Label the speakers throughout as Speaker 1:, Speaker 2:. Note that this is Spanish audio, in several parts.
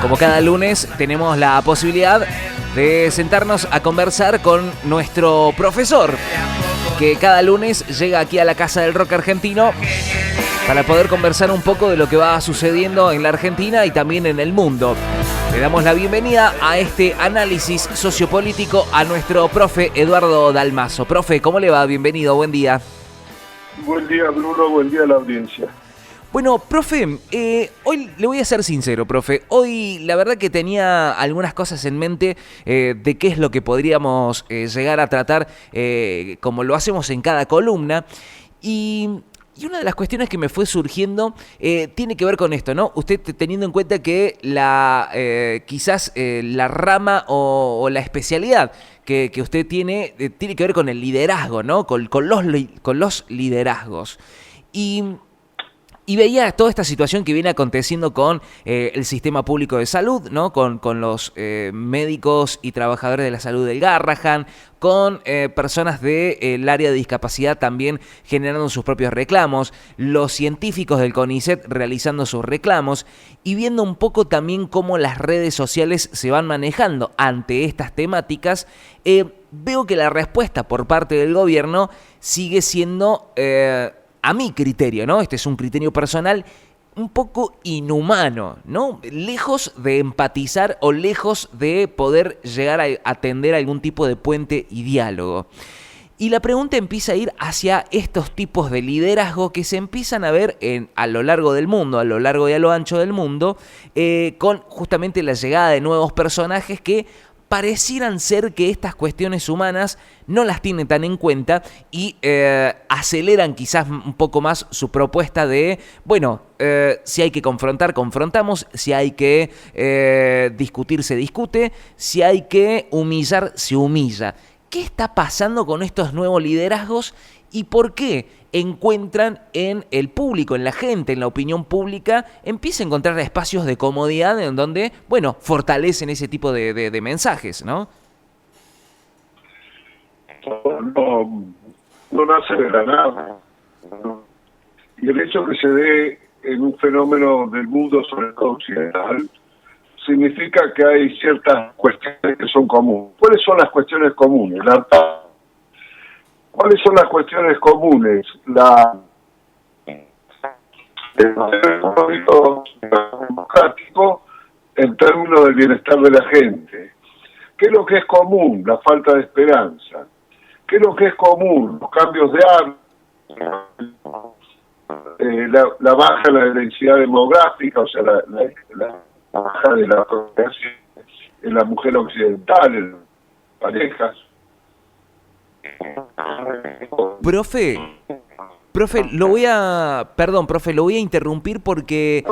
Speaker 1: Como cada lunes tenemos la posibilidad de sentarnos a conversar con nuestro profesor, que cada lunes llega aquí a la Casa del Rock Argentino para poder conversar un poco de lo que va sucediendo en la Argentina y también en el mundo. Le damos la bienvenida a este análisis sociopolítico a nuestro profe Eduardo Dalmazo. Profe, ¿cómo le va? Bienvenido, buen día.
Speaker 2: Buen día, Bruno, buen día a la audiencia.
Speaker 1: Bueno, profe, hoy le voy a ser sincero, profe. Hoy la verdad que tenía algunas cosas en mente de qué es lo que podríamos llegar a tratar como lo hacemos en cada columna. Y una de las cuestiones que me fue surgiendo tiene que ver con esto, ¿no? Usted teniendo en cuenta que quizás la rama o la especialidad que usted tiene que ver con el liderazgo, ¿no? Con los liderazgos. Y veía toda esta situación que viene aconteciendo con el sistema público de salud, ¿no? Con los médicos y trabajadores de la salud del Garrahan, con personas del área de discapacidad también generando sus propios reclamos, los científicos del CONICET realizando sus reclamos y viendo un poco también cómo las redes sociales se van manejando ante estas temáticas. Veo que la respuesta por parte del gobierno sigue siendo... a mi criterio, ¿no? Este es un criterio personal, un poco inhumano, ¿no? Lejos de empatizar o lejos de poder llegar a atender algún tipo de puente y diálogo. Y la pregunta empieza a ir hacia estos tipos de liderazgo que se empiezan a ver a lo largo del mundo, a lo largo y a lo ancho del mundo, con justamente la llegada de nuevos personajes que parecieran ser que estas cuestiones humanas no las tienen tan en cuenta y aceleran quizás un poco más su propuesta de, bueno, si hay que confrontar, confrontamos, si hay que discutir, se discute, si hay que humillar, se humilla. ¿Qué está pasando con estos nuevos liderazgos y por qué encuentran en el público, en la gente, en la opinión pública, empieza a encontrar espacios de comodidad en donde, bueno, fortalecen ese tipo de mensajes, ¿no?
Speaker 2: No nace de la nada. Y el hecho que se dé en un fenómeno del mundo, sobre todo occidental, significa que hay ciertas cuestiones que son comunes. ¿Cuáles son las cuestiones comunes? ¿Cuáles son las cuestiones comunes? El económico democrático en términos del bienestar de la gente. ¿Qué es lo que es común? La falta de esperanza. ¿Qué es lo que es común? Los cambios de hábitos, la baja en la densidad demográfica, o sea, la baja de la población en la mujer occidental, en las parejas.
Speaker 1: Profe, lo voy a interrumpir porque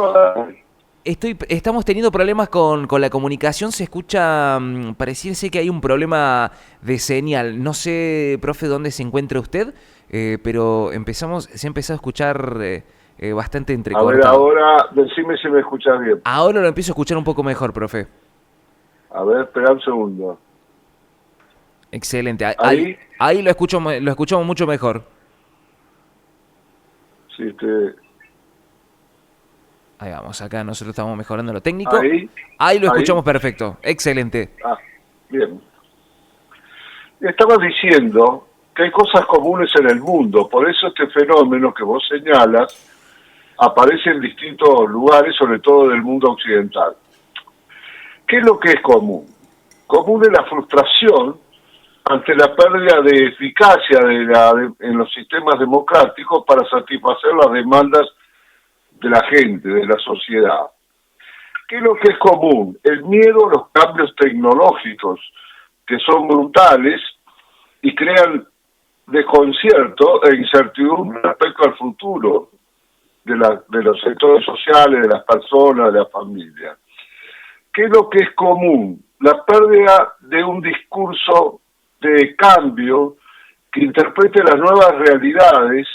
Speaker 1: estamos teniendo problemas con la comunicación, se escucha, pareciese que hay un problema de señal. No sé, profe, dónde se encuentra usted, pero se ha empezado a escuchar bastante entrecortado.
Speaker 2: A ver, ahora, decime si me escuchas bien.
Speaker 1: Ahora lo empiezo a escuchar un poco mejor, profe.
Speaker 2: A ver, espera un segundo.
Speaker 1: Excelente. Ahí lo escuchamos mucho mejor.
Speaker 2: Sí,
Speaker 1: Ahí vamos, acá nosotros estamos mejorando lo técnico. Ahí lo escuchamos perfecto. Excelente.
Speaker 2: Bien. Estaba diciendo que hay cosas comunes en el mundo, por eso este fenómeno que vos señalas aparece en distintos lugares, sobre todo del mundo occidental. ¿Qué es lo que es común? Común es la frustración ante la pérdida de eficacia en los sistemas democráticos para satisfacer las demandas de la gente, de la sociedad. ¿Qué es lo que es común? El miedo a los cambios tecnológicos, que son brutales y crean desconcierto e incertidumbre respecto al futuro de los sectores sociales, de las personas, de la familia. ¿Qué es lo que es común? La pérdida de un discurso de cambio que interprete las nuevas realidades,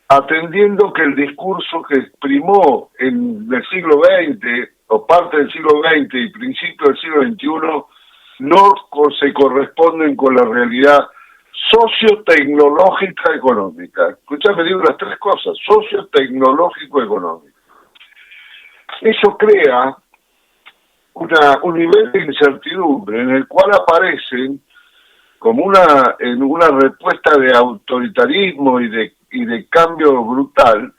Speaker 2: atendiendo que el discurso que primó en el siglo XX, o parte del siglo XX y principio del siglo XXI, no se corresponden con la realidad socio-tecnológica económica. Escuchame, digo las tres cosas: socio-tecnológico económico. Eso crea un nivel de incertidumbre en el cual aparecen como en una respuesta de autoritarismo y de cambio brutal,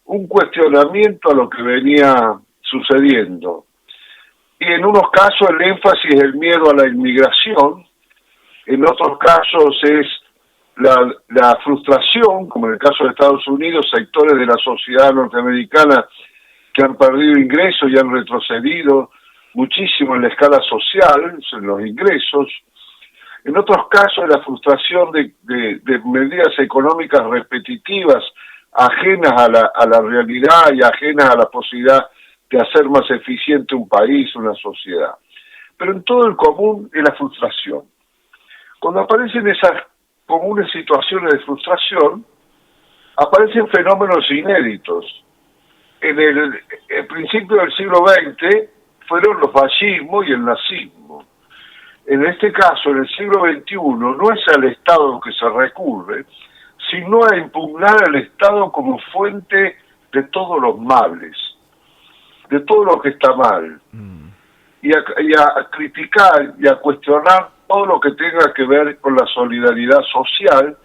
Speaker 2: un cuestionamiento a lo que venía sucediendo. Y en unos casos el énfasis es el miedo a la inmigración, en otros casos es la frustración, como en el caso de Estados Unidos, sectores de la sociedad norteamericana que han perdido ingresos y han retrocedido muchísimo en la escala social, en los ingresos. En otros casos, la frustración de medidas económicas repetitivas, ajenas a la realidad y ajenas a la posibilidad de hacer más eficiente un país, una sociedad. Pero en todo el común es la frustración. Cuando aparecen esas comunes situaciones de frustración, aparecen fenómenos inéditos. En el principio del siglo XX fueron los fascismos y el nazismo. En este caso, en el siglo XXI, no es al Estado que se recurre, sino a impugnar al Estado como fuente de todos los males, de todo lo que está mal, y a criticar y a cuestionar todo lo que tenga que ver con la solidaridad social,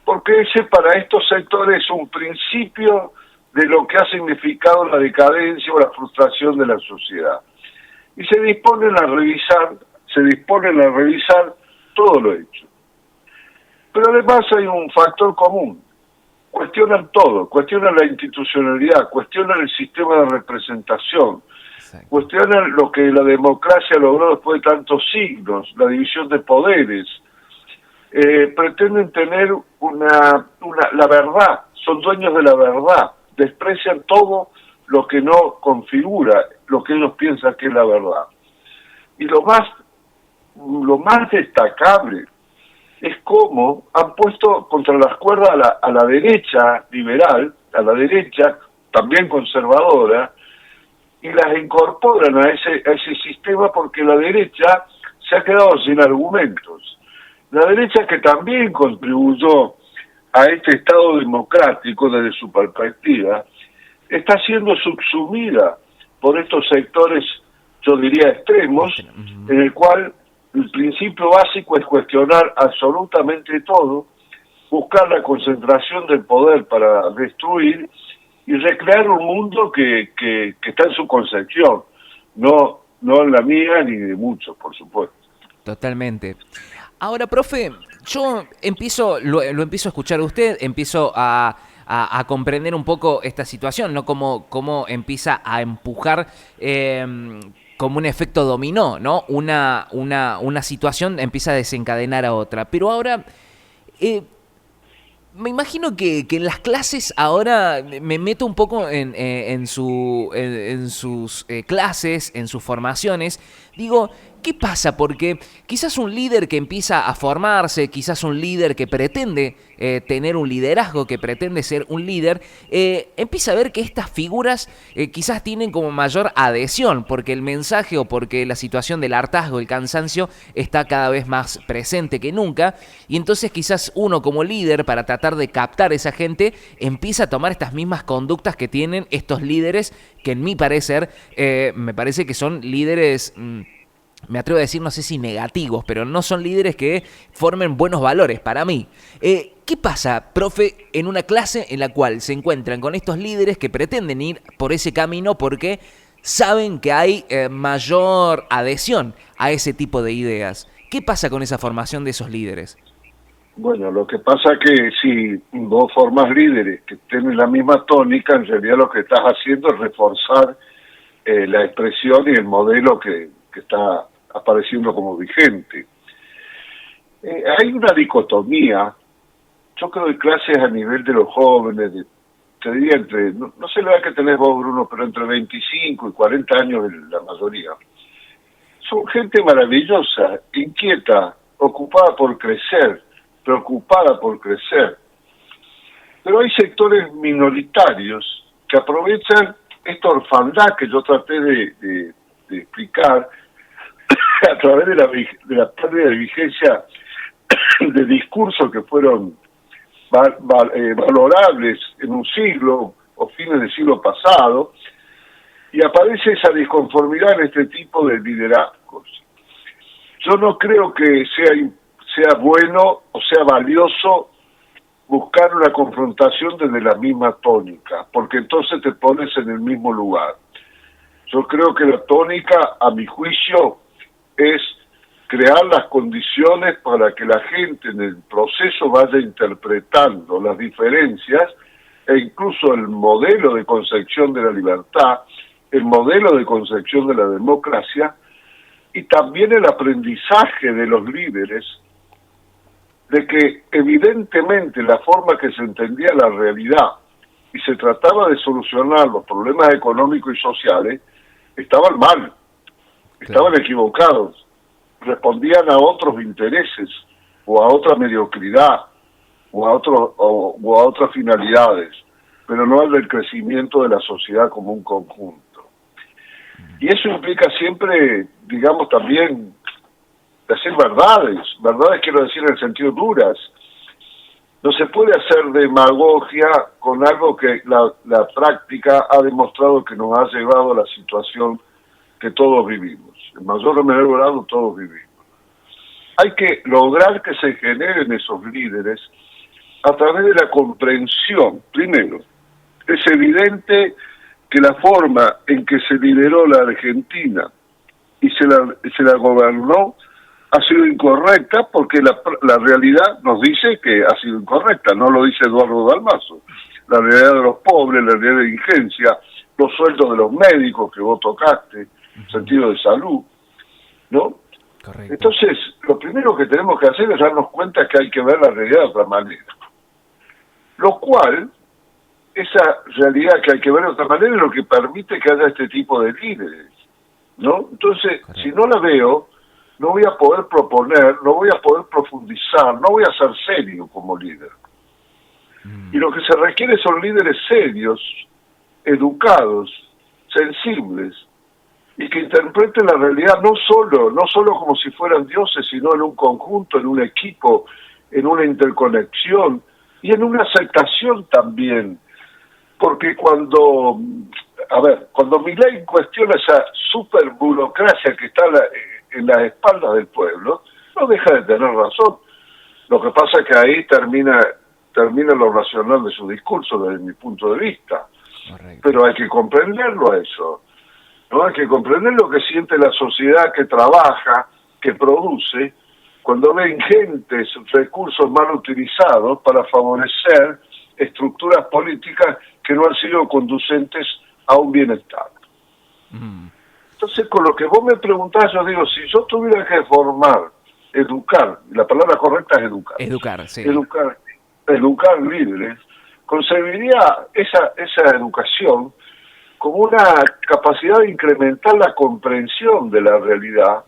Speaker 2: porque ese para estos sectores es un principio de lo que ha significado la decadencia o la frustración de la sociedad. Y se disponen a revisar todo lo hecho. Pero además hay un factor común. Cuestionan todo, cuestionan la institucionalidad, cuestionan el sistema de representación,
Speaker 1: Exacto.
Speaker 2: cuestionan lo que la democracia logró después de tantos siglos, la división de poderes. Pretenden tener la verdad, son dueños de la verdad, desprecian todo lo que no configura lo que ellos piensan que es la verdad. Y lo más destacable es cómo han puesto contra las cuerdas a la derecha liberal, a la derecha también conservadora, y las incorporan a ese sistema porque la derecha se ha quedado sin argumentos. La derecha, que también contribuyó a este Estado democrático desde su perspectiva, está siendo subsumida por estos sectores, yo diría extremos, en el cual el principio básico es cuestionar absolutamente todo, buscar la concentración del poder para destruir y recrear un mundo que está en su concepción, no en la mía ni de muchos, por supuesto.
Speaker 1: Totalmente. Ahora, profe, yo lo empiezo a escuchar a usted, empiezo a comprender un poco esta situación, ¿no? Cómo empieza a empujar como un efecto dominó, ¿no? Una situación empieza a desencadenar a otra. Pero ahora, me imagino que en las clases ahora me meto un poco en sus clases, en sus formaciones. Digo, ¿qué pasa? Porque quizás un líder que empieza a formarse, quizás un líder que pretende tener un liderazgo, que pretende ser un líder, empieza a ver que estas figuras quizás tienen como mayor adhesión, porque el mensaje o porque la situación del hartazgo, el cansancio, está cada vez más presente que nunca, y entonces quizás uno como líder, para tratar de captar a esa gente, empieza a tomar estas mismas conductas que tienen estos líderes, que en mi parecer, me parece que son líderes... me atrevo a decir, no sé si negativos, pero no son líderes que formen buenos valores para mí. ¿Qué pasa, profe, en una clase en la cual se encuentran con estos líderes que pretenden ir por ese camino porque saben que hay mayor adhesión a ese tipo de ideas? ¿Qué pasa con esa formación de esos líderes?
Speaker 2: Bueno, lo que pasa es que si vos formás líderes que tienen la misma tónica, en realidad lo que estás haciendo es reforzar la expresión y el modelo que está apareciendo como vigente. Hay una dicotomía. Yo que doy clases a nivel de los jóvenes, te diría no sé la edad que tenés vos, Bruno, pero entre 25 y 40 años la mayoría. Son gente maravillosa, inquieta, ocupada por crecer, preocupada por crecer. Pero hay sectores minoritarios que aprovechan esta orfandad que yo traté de explicar a través de la pérdida de vigencia de discursos que fueron valorables en un siglo o fines del siglo pasado, Y aparece esa disconformidad en este tipo de liderazgos. Yo no creo que sea bueno o sea valioso buscar una confrontación desde la misma tónica, porque entonces te pones en el mismo lugar. Yo creo que la tónica, a mi juicio, es crear las condiciones para que la gente en el proceso vaya interpretando las diferencias e incluso el modelo de concepción de la libertad, el modelo de concepción de la democracia y también el aprendizaje de los líderes de que evidentemente la forma que se entendía la realidad y se trataba de solucionar los problemas económicos y sociales estaban mal, estaban equivocados, respondían a otros intereses o a otra mediocridad o a otras finalidades, pero no al del crecimiento de la sociedad como un conjunto. Y eso implica siempre, digamos, también decir verdades quiero decir en el sentido duras. No se puede hacer demagogia con algo que la práctica ha demostrado que nos ha llevado a la situación que todos vivimos. En mayor o menor grado todos vivimos. Hay que lograr que se generen esos líderes a través de la comprensión. Primero, es evidente que la forma en que se lideró la Argentina y se la gobernó ha sido incorrecta porque la realidad nos dice que ha sido incorrecta, no lo dice Eduardo Dalmazo. La realidad de los pobres, la realidad de indigencia, los sueldos de los médicos que vos tocaste, sentido de salud, ¿no?
Speaker 1: Correcto.
Speaker 2: Entonces, lo primero que tenemos que hacer es darnos cuenta que hay que ver la realidad de otra manera. Lo cual, esa realidad que hay que ver de otra manera es lo que permite que haya este tipo de líderes, ¿no? Entonces, correcto, si no la veo, no voy a poder proponer, no voy a poder profundizar, no voy a ser serio como líder. Y lo que se requiere son líderes serios, educados, sensibles, y que interpreten la realidad no solo como si fueran dioses, sino en un conjunto, en un equipo, en una interconexión y en una aceptación también. Porque cuando Milei cuestiona esa super burocracia que está en las espaldas del pueblo, no deja de tener razón. Lo que pasa es que ahí termina lo racional de su discurso desde mi punto de vista. Correcto. Pero hay que comprenderlo a eso. ¿No? Hay que comprender lo que siente la sociedad que trabaja, que produce, cuando ve ingentes recursos mal utilizados para favorecer estructuras políticas que no han sido conducentes a un bienestar. Entonces, con lo que vos me preguntás, yo digo, si yo tuviera que formar, educar, la palabra correcta es educar.
Speaker 1: Educar, sí.
Speaker 2: Educar líderes, concebiría esa educación como una capacidad de incrementar la comprensión de la realidad,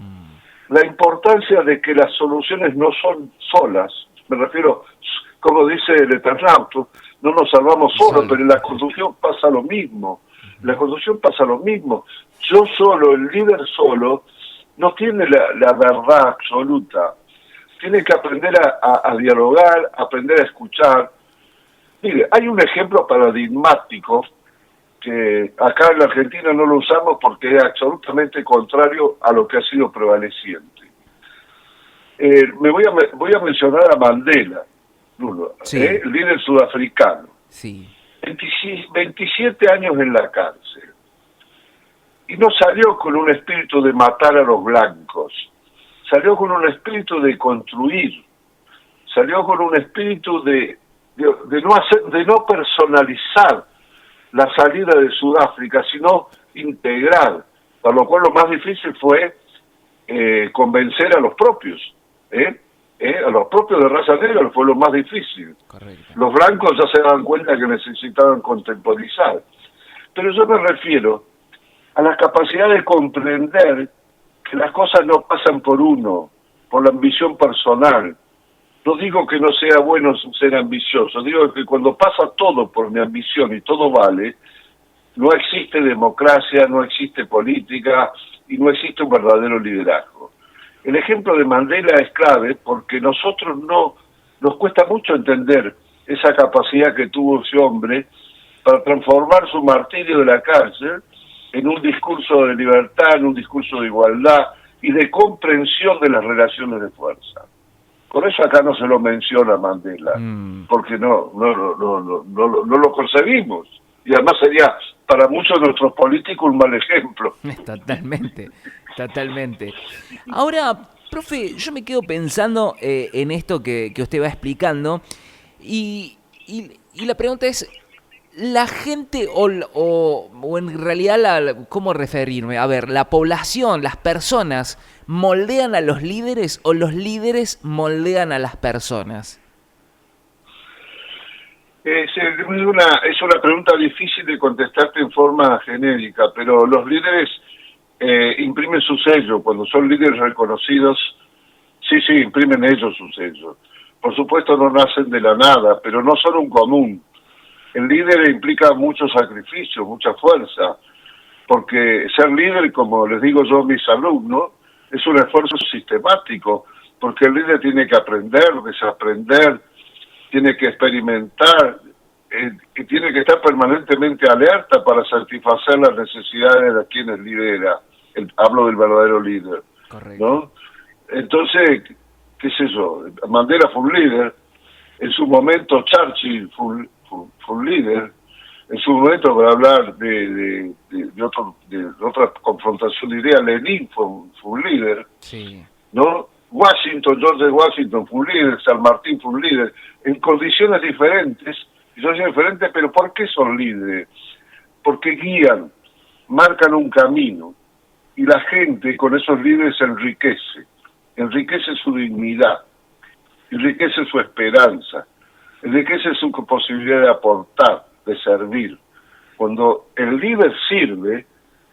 Speaker 2: la importancia de que las soluciones no son solas, me refiero, como dice el Eternauto, no nos salvamos solos, pero en la construcción pasa lo mismo. La construcción pasa lo mismo. Yo solo, el líder solo, no tiene la verdad absoluta. Tiene que aprender a dialogar, aprender a escuchar. Mire, hay un ejemplo paradigmático que acá en la Argentina no lo usamos porque es absolutamente contrario a lo que ha sido prevaleciente. Voy a mencionar a Mandela,
Speaker 1: sí,
Speaker 2: el líder sudafricano.
Speaker 1: Sí.
Speaker 2: 27 años en la cárcel. Y no salió con un espíritu de matar a los blancos. Salió con un espíritu de construir. Salió con un espíritu de no personalizar la salida de Sudáfrica, sino integrar, para lo cual lo más difícil fue convencer a los propios, a los propios de raza negra fue lo más difícil. Correcto. Los blancos ya se daban cuenta que necesitaban contemporizar. Pero yo me refiero a la capacidad de comprender que las cosas no pasan por uno, por la ambición personal. No digo que no sea bueno ser ambicioso, digo que cuando pasa todo por mi ambición y todo vale, no existe democracia, no existe política y no existe un verdadero liderazgo. El ejemplo de Mandela es clave porque nos cuesta mucho entender esa capacidad que tuvo ese hombre para transformar su martirio de la cárcel en un discurso de libertad, en un discurso de igualdad y de comprensión de las relaciones de fuerza. Por eso acá no se lo menciona a Mandela, porque no lo concebimos. Y además sería para muchos de nuestros políticos un mal ejemplo.
Speaker 1: Totalmente, totalmente. Ahora, profe, yo me quedo pensando en esto que usted va explicando y la pregunta es, ¿la gente o en realidad, cómo referirme? A ver, ¿la población, las personas, moldean a los líderes o los líderes moldean a las personas?
Speaker 2: Es una pregunta difícil de contestarte en forma genérica, pero los líderes imprimen su sello. Cuando son líderes reconocidos, sí, imprimen ellos su sello. Por supuesto no nacen de la nada, pero no son un común. El líder implica mucho sacrificio, mucha fuerza, porque ser líder, como les digo yo a mis alumnos, es un esfuerzo sistemático, porque el líder tiene que aprender, desaprender, tiene que experimentar, que tiene que estar permanentemente alerta para satisfacer las necesidades de quienes lidera. Hablo del verdadero líder.
Speaker 1: Correcto.
Speaker 2: ¿No? Entonces, qué sé yo, Mandela fue un líder, en su momento Churchill fue un líder, en su momento, para hablar de otra confrontación de ideas, Lenin fue un líder,
Speaker 1: sí,
Speaker 2: ¿no? George Washington fue un líder, San Martín fue un líder, en condiciones diferentes, pero ¿por qué son líderes? Porque guían, marcan un camino, y la gente con esos líderes enriquece su dignidad, enriquece su esperanza, enriquece su posibilidad de aportar, de servir. Cuando el líder sirve,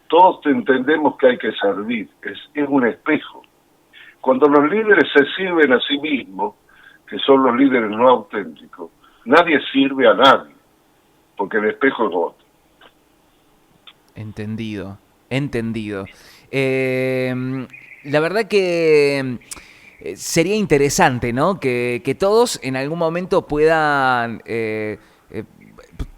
Speaker 2: todos entendemos que hay que servir, es un espejo. Cuando los líderes se sirven a sí mismos, que son los líderes no auténticos, nadie sirve a nadie, porque el espejo es otro.
Speaker 1: Entendido. La verdad que sería interesante, ¿no? Que todos en algún momento puedan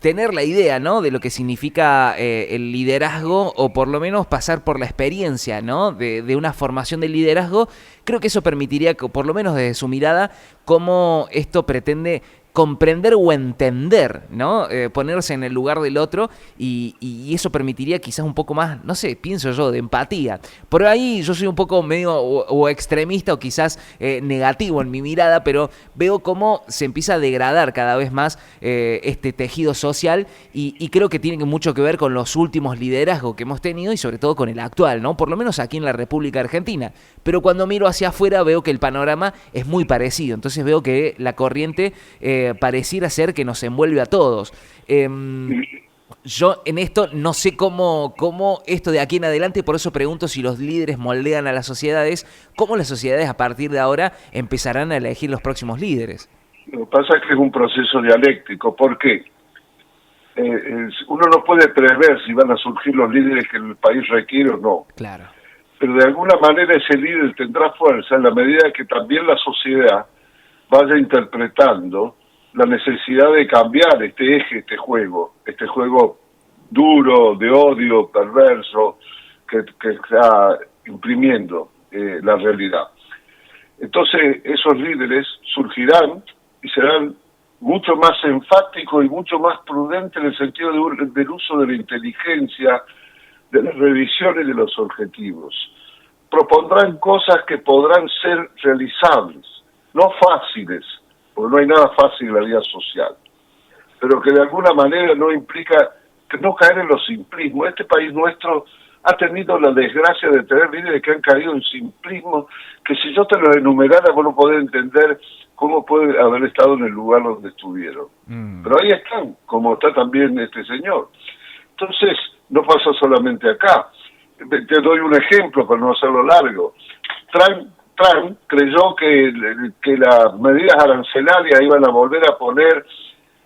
Speaker 1: tener la idea, ¿no? De lo que significa el liderazgo, o por lo menos pasar por la experiencia, ¿no? De una formación de liderazgo. Creo que eso permitiría, por lo menos desde su mirada, cómo esto pretende comprender o entender, ¿no? Ponerse en el lugar del otro y eso permitiría quizás un poco más, no sé, pienso yo, de empatía. Por ahí yo soy un poco medio o extremista o quizás negativo en mi mirada, pero veo cómo se empieza a degradar cada vez más este tejido social y creo que tiene mucho que ver con los últimos liderazgos que hemos tenido y sobre todo con el actual, ¿no? Por lo menos aquí en la República Argentina. Pero cuando miro hacia afuera veo que el panorama es muy parecido, entonces veo que la corriente pareciera ser que nos envuelve a todos. Yo en esto no sé cómo esto de aquí en adelante, por eso pregunto si los líderes moldean a las sociedades, cómo las sociedades a partir de ahora empezarán a elegir los próximos líderes.
Speaker 2: Lo que pasa es que es un proceso dialéctico. ¿Por qué? Uno no puede prever si van a surgir los líderes que el país requiere o no.
Speaker 1: Claro.
Speaker 2: Pero de alguna manera ese líder tendrá fuerza en la medida que también la sociedad vaya interpretando la necesidad de cambiar este eje, este juego duro, de odio, perverso, que está imprimiendo la realidad. Entonces esos líderes surgirán y serán mucho más enfáticos y mucho más prudentes en el sentido del uso de la inteligencia, de las revisiones de los objetivos. Propondrán cosas que podrán ser realizables, no fáciles, porque no hay nada fácil en la vida social, pero que de alguna manera no implica que no caer en los simplismos. Este país nuestro ha tenido la desgracia de tener líderes que han caído en simplismos, que si yo te los enumerara vos no podés entender cómo puede haber estado en el lugar donde estuvieron. Pero ahí están, como está también este señor. Entonces, no pasa solamente acá. Te doy un ejemplo para no hacerlo largo. Trump creyó que las medidas arancelarias iban a volver a poner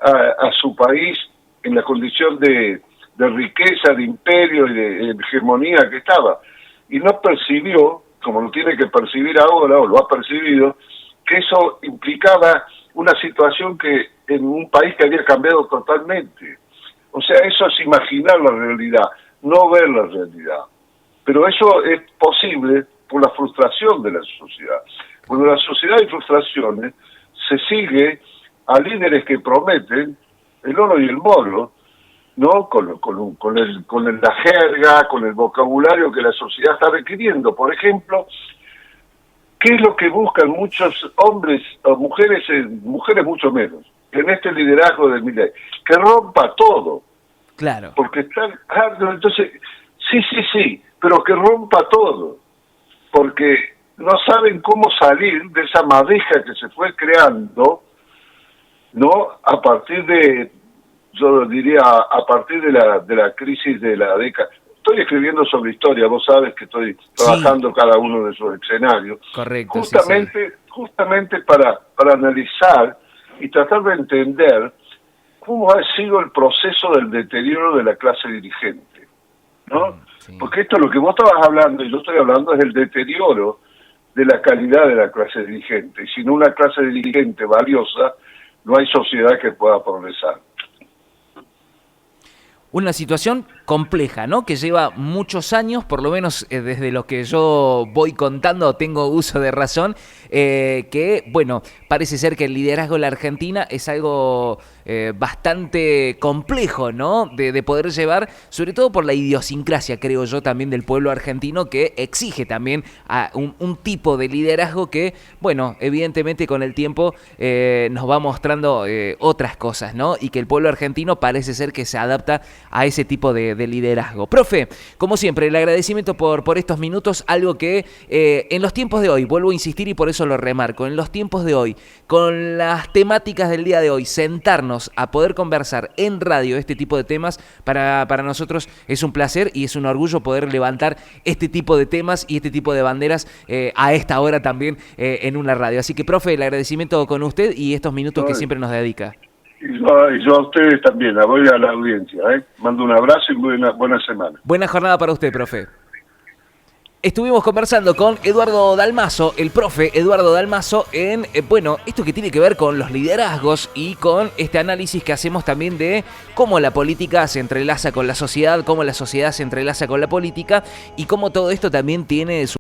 Speaker 2: a su país en la condición de riqueza, de imperio y de hegemonía que estaba. Y no percibió, como lo tiene que percibir ahora, o lo ha percibido, que eso implicaba una situación que en un país que había cambiado totalmente. O sea, eso es imaginar la realidad. no ver la realidad. Pero eso es posible por la frustración de la sociedad. Cuando en la sociedad hay frustraciones, se sigue a líderes que prometen el oro y el moro, ¿no? Con la jerga, con el vocabulario que la sociedad está requiriendo. Por ejemplo, ¿qué es lo que buscan muchos hombres o mujeres, mujeres mucho menos, en este liderazgo de Milei? Que rompa todo.
Speaker 1: Claro.
Speaker 2: Porque están hartos, entonces, sí, pero que rompa todo. Porque no saben cómo salir de esa madeja que se fue creando, ¿no? A partir de, yo diría, a partir de la crisis de la década. Estoy escribiendo sobre historia, vos sabes que estoy trabajando cada uno de esos escenarios.
Speaker 1: Correcto.
Speaker 2: Justamente para analizar y tratar de entender cómo ha sido el proceso del deterioro de la clase dirigente, ¿no?
Speaker 1: Sí.
Speaker 2: Porque esto es lo que vos estabas hablando y yo estoy hablando es el deterioro de la calidad de la clase dirigente. Y sin una clase dirigente valiosa, no hay sociedad que pueda progresar.
Speaker 1: Una situación compleja, ¿no? Que lleva muchos años, por lo menos desde lo que yo voy contando, tengo uso de razón, que, bueno, parece ser que el liderazgo en la Argentina es algo bastante complejo, ¿no? De poder llevar, sobre todo por la idiosincrasia, creo yo, también del pueblo argentino, que exige también a un tipo de liderazgo que, bueno, evidentemente con el tiempo nos va mostrando otras cosas, ¿no? Y que el pueblo argentino parece ser que se adapta a ese tipo de liderazgo. Profe, como siempre, el agradecimiento por estos minutos, algo que en los tiempos de hoy, vuelvo a insistir y por eso lo remarco, en los tiempos de hoy, con las temáticas del día de hoy, sentarnos a poder conversar en radio este tipo de temas, para nosotros es un placer y es un orgullo poder levantar este tipo de temas y este tipo de banderas a esta hora también en una radio. Así que, profe, el agradecimiento con usted y estos minutos que siempre nos dedica.
Speaker 2: Y yo a ustedes también, voy a la audiencia. Mando un abrazo y buena semana.
Speaker 1: Buena jornada para usted, profe. Estuvimos conversando con Eduardo Dalmaso, el profe Eduardo Dalmaso, en, bueno, esto que tiene que ver con los liderazgos y con este análisis que hacemos también de cómo la política se entrelaza con la sociedad, cómo la sociedad se entrelaza con la política y cómo todo esto también tiene su